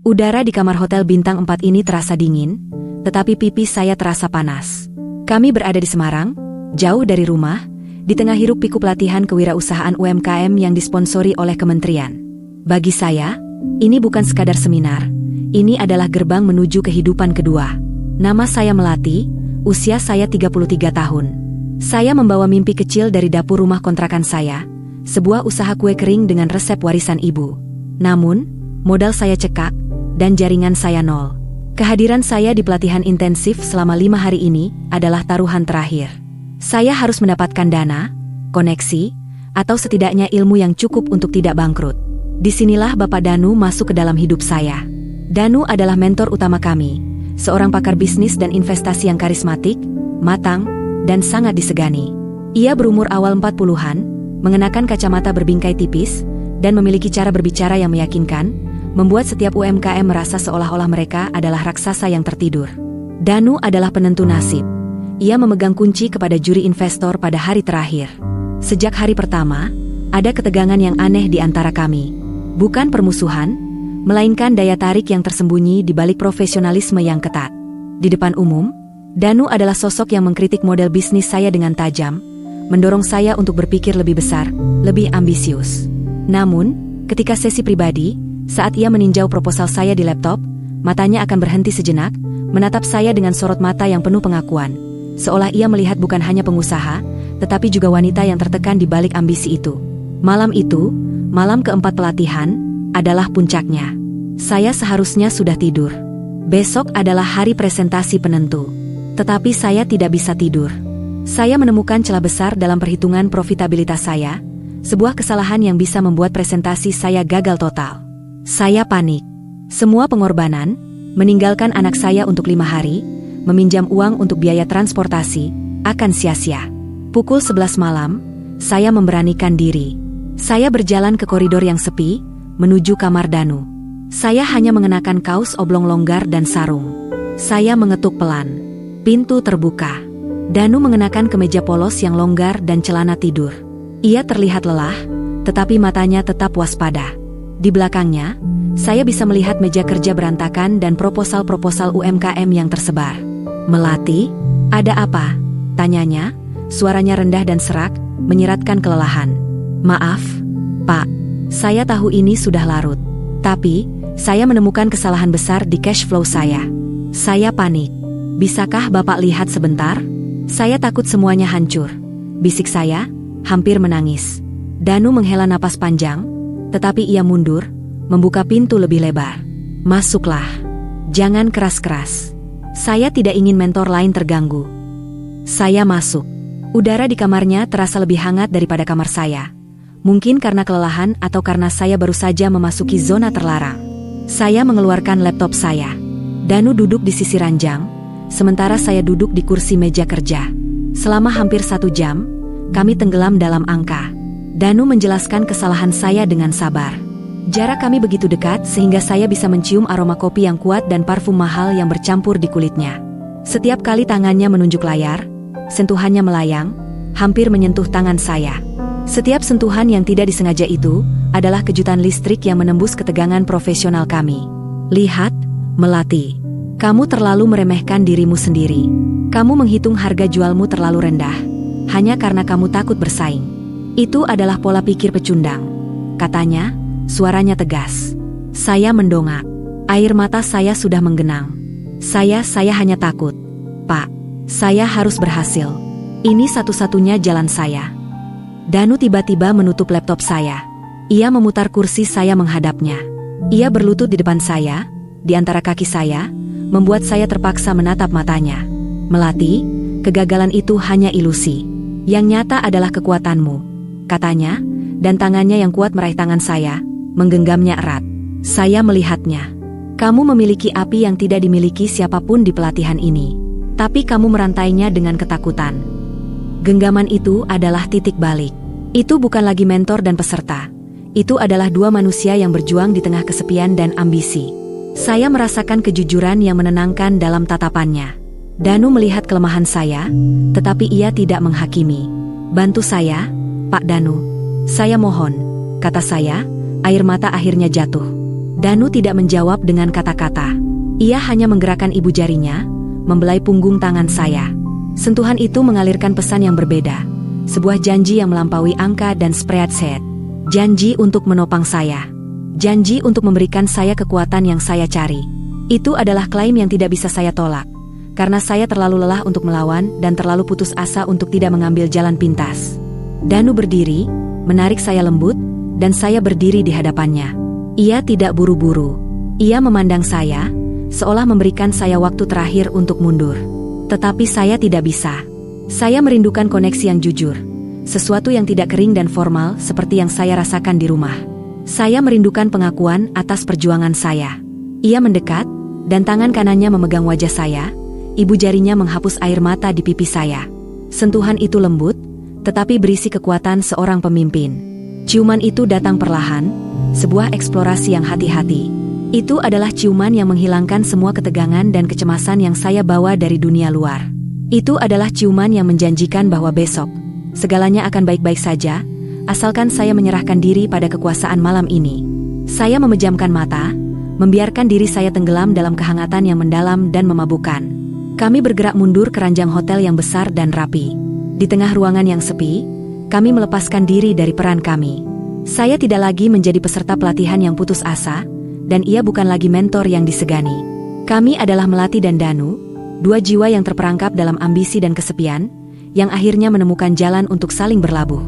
Udara di kamar hotel bintang 4 ini terasa dingin, tetapi pipi saya terasa panas. Kami berada di Semarang, jauh dari rumah, di tengah hiruk-pikuk pelatihan kewirausahaan UMKM yang disponsori oleh kementerian. Bagi saya, ini bukan sekadar seminar, ini adalah gerbang menuju kehidupan kedua. Nama saya Melati, usia saya 33 tahun. Saya membawa mimpi kecil dari dapur rumah kontrakan saya, sebuah usaha kue kering dengan resep warisan ibu. Namun, modal saya cekak, dan jaringan saya nol. Kehadiran saya di pelatihan intensif selama 5 hari ini adalah taruhan terakhir. Saya harus mendapatkan dana, koneksi, atau setidaknya ilmu yang cukup untuk tidak bangkrut. Disinilah Bapak Danu masuk ke dalam hidup saya. Danu adalah mentor utama kami, seorang pakar bisnis dan investasi yang karismatik, matang, dan sangat disegani. Ia berumur awal 40-an, mengenakan kacamata berbingkai tipis, dan memiliki cara berbicara yang meyakinkan, membuat setiap UMKM merasa seolah-olah mereka adalah raksasa yang tertidur. Danu adalah penentu nasib. Ia memegang kunci kepada juri investor pada hari terakhir. Sejak hari pertama, ada ketegangan yang aneh di antara kami. Bukan permusuhan, melainkan daya tarik yang tersembunyi di balik profesionalisme yang ketat. Di depan umum, Danu adalah sosok yang mengkritik model bisnis saya dengan tajam, mendorong saya untuk berpikir lebih besar, lebih ambisius. Namun, ketika sesi pribadi, saat ia meninjau proposal saya di laptop, matanya akan berhenti sejenak, menatap saya dengan sorot mata yang penuh pengakuan, seolah ia melihat bukan hanya pengusaha, tetapi juga wanita yang tertekan di balik ambisi itu. Malam itu, malam keempat pelatihan, adalah puncaknya. Saya seharusnya sudah tidur. Besok adalah hari presentasi penentu. Tetapi saya tidak bisa tidur. Saya menemukan celah besar dalam perhitungan profitabilitas saya, sebuah kesalahan yang bisa membuat presentasi saya gagal total. Saya panik. Semua pengorbanan, meninggalkan anak saya untuk 5 hari, meminjam uang untuk biaya transportasi, akan sia-sia. Pukul 11 malam, saya memberanikan diri. Saya berjalan ke koridor yang sepi, menuju kamar Danu. Saya hanya mengenakan kaos oblong longgar dan sarung. Saya mengetuk pelan. Pintu terbuka. Danu mengenakan kemeja polos yang longgar dan celana tidur. Ia terlihat lelah, tetapi matanya tetap waspada. Di belakangnya, saya bisa melihat meja kerja berantakan dan proposal-proposal UMKM yang tersebar. "Melati, ada apa?" tanyanya, suaranya rendah dan serak, menyiratkan kelelahan. "Maaf, Pak, saya tahu ini sudah larut. Tapi, saya menemukan kesalahan besar di cash flow saya. Saya panik. Bisakah Bapak lihat sebentar? Saya takut semuanya hancur," bisik saya, hampir menangis. Danu menghela napas panjang, tetapi ia mundur, membuka pintu lebih lebar. "Masuklah. Jangan keras-keras. Saya tidak ingin mentor lain terganggu." Saya masuk. Udara di kamarnya terasa lebih hangat daripada kamar saya. Mungkin karena kelelahan atau karena saya baru saja memasuki zona terlarang. Saya mengeluarkan laptop saya. Danu duduk di sisi ranjang, sementara saya duduk di kursi meja kerja. Selama hampir 1 jam, kami tenggelam dalam angka. Danu menjelaskan kesalahan saya dengan sabar. Jarak kami begitu dekat sehingga saya bisa mencium aroma kopi yang kuat dan parfum mahal yang bercampur di kulitnya. Setiap kali tangannya menunjuk layar, sentuhannya melayang, hampir menyentuh tangan saya. Setiap sentuhan yang tidak disengaja itu adalah kejutan listrik yang menembus ketegangan profesional kami. "Lihat, Melati, kamu terlalu meremehkan dirimu sendiri. Kamu menghitung harga jualmu terlalu rendah, hanya karena kamu takut bersaing. Itu adalah pola pikir pecundang," katanya, suaranya tegas. Saya mendongak. Air mata saya sudah menggenang. Saya hanya takut. "Pak, saya harus berhasil. Ini satu-satunya jalan saya." Danu tiba-tiba menutup laptop saya. Ia memutar kursi saya menghadapnya. Ia berlutut di depan saya, di antara kaki saya, membuat saya terpaksa menatap matanya. "Melati, kegagalan itu hanya ilusi. Yang nyata adalah kekuatanmu," katanya, dan tangannya yang kuat meraih tangan saya, menggenggamnya erat. Saya melihatnya. "Kamu memiliki api yang tidak dimiliki siapapun di pelatihan ini. Tapi kamu merantainya dengan ketakutan." Genggaman itu adalah titik balik. Itu bukan lagi mentor dan peserta. Itu adalah 2 manusia yang berjuang di tengah kesepian dan ambisi. Saya merasakan kejujuran yang menenangkan dalam tatapannya. Danu melihat kelemahan saya, tetapi ia tidak menghakimi. "Bantu saya, Pak Danu. Saya mohon," kata saya, air mata akhirnya jatuh. Danu tidak menjawab dengan kata-kata. Ia hanya menggerakkan ibu jarinya, membelai punggung tangan saya. Sentuhan itu mengalirkan pesan yang berbeda. Sebuah janji yang melampaui angka dan spreadsheet. Janji untuk menopang saya. Janji untuk memberikan saya kekuatan yang saya cari. Itu adalah klaim yang tidak bisa saya tolak. Karena saya terlalu lelah untuk melawan dan terlalu putus asa untuk tidak mengambil jalan pintas. Danu berdiri, menarik saya lembut, dan saya berdiri di hadapannya. Ia tidak buru-buru. Ia memandang saya, seolah memberikan saya waktu terakhir untuk mundur. Tetapi saya tidak bisa. Saya merindukan koneksi yang jujur. Sesuatu yang tidak kering dan formal seperti yang saya rasakan di rumah. Saya merindukan pengakuan atas perjuangan saya. Ia mendekat, dan tangan kanannya memegang wajah saya. Ibu jarinya menghapus air mata di pipi saya. Sentuhan itu lembut, tetapi berisi kekuatan seorang pemimpin. Ciuman itu datang perlahan, sebuah eksplorasi yang hati-hati. Itu adalah ciuman yang menghilangkan semua ketegangan dan kecemasan yang saya bawa dari dunia luar. Itu adalah ciuman yang menjanjikan bahwa besok, segalanya akan baik-baik saja, asalkan saya menyerahkan diri pada kekuasaan malam ini. Saya memejamkan mata, membiarkan diri saya tenggelam dalam kehangatan yang mendalam dan memabukkan. Kami bergerak mundur ke ranjang hotel yang besar dan rapi. Di tengah ruangan yang sepi, kami melepaskan diri dari peran kami. Saya tidak lagi menjadi peserta pelatihan yang putus asa, dan ia bukan lagi mentor yang disegani. Kami adalah Melati dan Danu, dua jiwa yang terperangkap dalam ambisi dan kesepian, yang akhirnya menemukan jalan untuk saling berlabuh.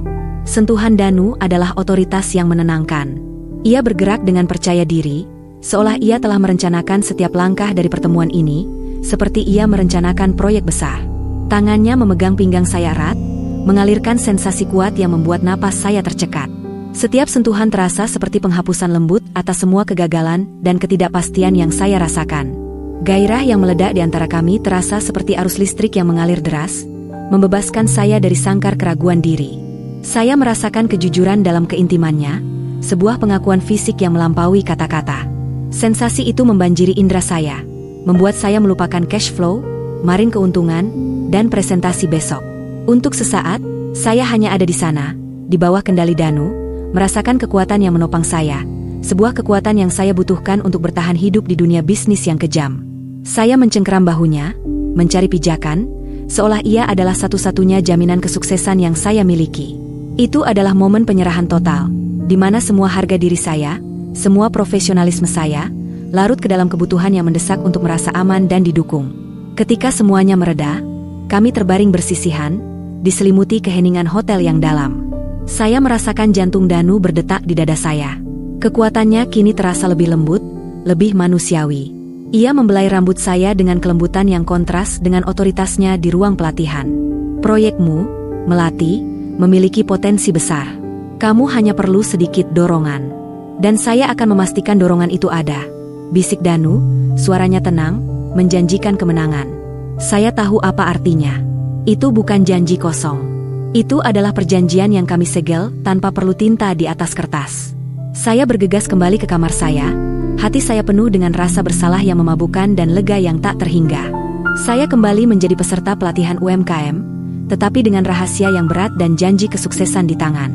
Sentuhan Danu adalah otoritas yang menenangkan. Ia bergerak dengan percaya diri, seolah ia telah merencanakan setiap langkah dari pertemuan ini, seperti ia merencanakan proyek besar. Tangannya memegang pinggang saya erat, mengalirkan sensasi kuat yang membuat napas saya tercekat. Setiap sentuhan terasa seperti penghapusan lembut atas semua kegagalan dan ketidakpastian yang saya rasakan. Gairah yang meledak di antara kami terasa seperti arus listrik yang mengalir deras, membebaskan saya dari sangkar keraguan diri. Saya merasakan kejujuran dalam keintimannya, sebuah pengakuan fisik yang melampaui kata-kata. Sensasi itu membanjiri indera saya, membuat saya melupakan cash flow, marin keuntungan, dan presentasi besok. Untuk sesaat, saya hanya ada di sana, di bawah kendali Danu, merasakan kekuatan yang menopang saya, sebuah kekuatan yang saya butuhkan untuk bertahan hidup di dunia bisnis yang kejam. Saya mencengkeram bahunya, mencari pijakan, seolah ia adalah satu-satunya jaminan kesuksesan yang saya miliki. Itu adalah momen penyerahan total, di mana semua harga diri saya, semua profesionalisme saya, larut ke dalam kebutuhan yang mendesak untuk merasa aman dan didukung. Ketika semuanya mereda, kami terbaring bersisihan, diselimuti keheningan hotel yang dalam. Saya merasakan jantung Danu berdetak di dada saya. Kekuatannya kini terasa lebih lembut, lebih manusiawi. Ia membelai rambut saya dengan kelembutan yang kontras dengan otoritasnya di ruang pelatihan. Proyekmu, Melati, memiliki potensi besar. Kamu hanya perlu sedikit dorongan. Dan saya akan memastikan dorongan itu ada. Bisik Danu, suaranya tenang, menjanjikan kemenangan. Saya tahu apa artinya. Itu bukan janji kosong. Itu adalah perjanjian yang kami segel tanpa perlu tinta di atas kertas. Saya bergegas kembali ke kamar saya. Hati saya penuh dengan rasa bersalah yang memabukkan dan lega yang tak terhingga. Saya kembali menjadi peserta pelatihan UMKM, tetapi dengan rahasia yang berat dan janji kesuksesan di tangan.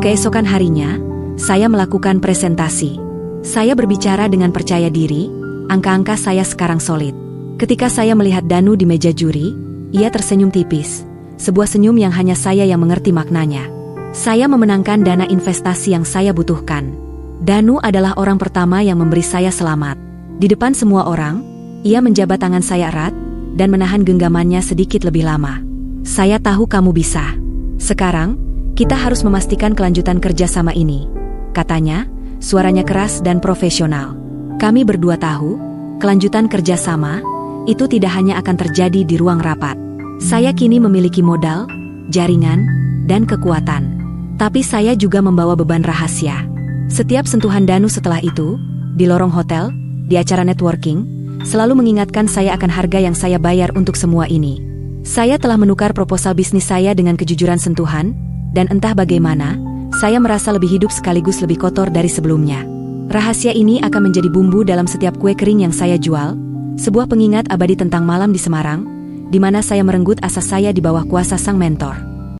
Keesokan harinya, saya melakukan presentasi. Saya berbicara dengan percaya diri, angka-angka saya sekarang solid. Ketika saya melihat Danu di meja juri, ia tersenyum tipis, sebuah senyum yang hanya saya yang mengerti maknanya. Saya memenangkan dana investasi yang saya butuhkan. Danu adalah orang pertama yang memberi saya selamat. Di depan semua orang, ia menjabat tangan saya erat, dan menahan genggamannya sedikit lebih lama. Saya tahu kamu bisa. Sekarang, kita harus memastikan kelanjutan kerjasama ini, katanya. Suaranya keras dan profesional. Kami berdua tahu, kelanjutan kerjasama, itu tidak hanya akan terjadi di ruang rapat. Saya kini memiliki modal, jaringan, dan kekuatan. Tapi saya juga membawa beban rahasia. Setiap sentuhan Danu setelah itu, di lorong hotel, di acara networking, selalu mengingatkan saya akan harga yang saya bayar untuk semua ini. Saya telah menukar proposal bisnis saya dengan kejujuran sentuhan, dan entah bagaimana, saya merasa lebih hidup sekaligus lebih kotor dari sebelumnya. Rahasia ini akan menjadi bumbu dalam setiap kue kering yang saya jual, sebuah pengingat abadi tentang malam di Semarang, di mana saya merenggut asa saya di bawah kuasa sang mentor.